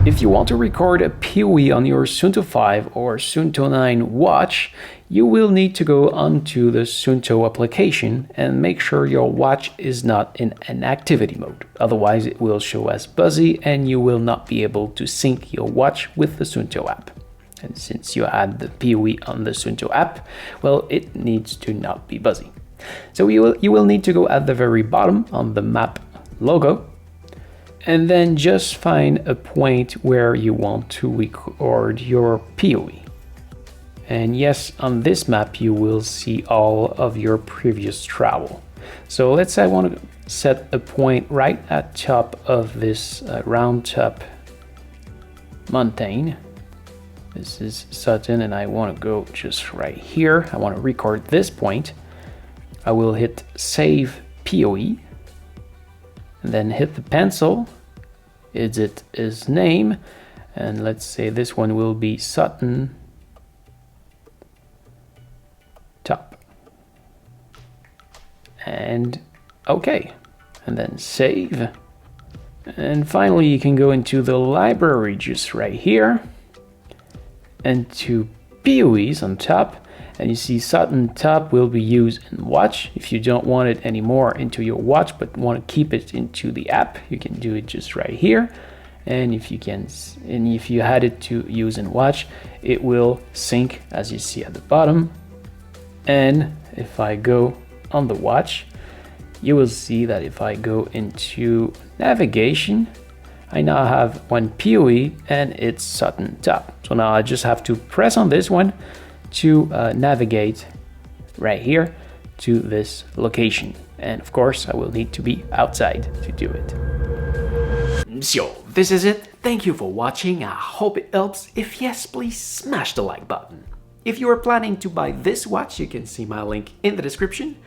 If you want to record a POI on your Suunto 5 or Suunto 9 watch, you will need to go onto the Suunto application and make sure your watch is not in an activity mode. Otherwise it will show as buzzy and you will not be able to sync your watch with the Suunto app. And since you add the POI on the Suunto app, well, it needs to not be buzzy. So you will need to go at the very bottom on the map logo, and then just find a point where you want to record your POI. And yes, on this map you will see all of your previous travel. So let's say I want to set a point right at top of this round top mountain. This is Sutton and I want to go just right here. I want to record this point. I will hit save POI and then hit the pencil, edit his name, and let's say this one will be Sutton top. And okay, and then save. And finally you can go into the library just right here and to POIs on top, and you see Sutton top will be used in watch. If you don't want it anymore into your watch but want to keep it into the app, you can do it just right here. And if you had it to use in watch, it will sync as you see at the bottom. And if I go on the watch, you will see that if I go into navigation, I now have one POI and it's Sutton top. So now I just have to press on this one to navigate right here to this location. And of course I will need to be outside to do it. So this is it. Thank you for watching. I hope it helps. If yes, please smash the like button. If you are planning to buy this watch, you can see my link in the description.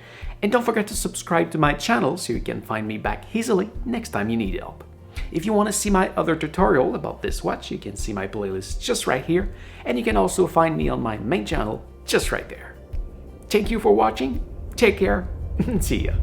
And don't forget to subscribe to my channel so you can find me back easily next time you need help. If you want to see my other tutorial about this watch, you can see my playlist just right here, and you can also find me on my main channel just right there. Thank you for watching, take care, and see ya.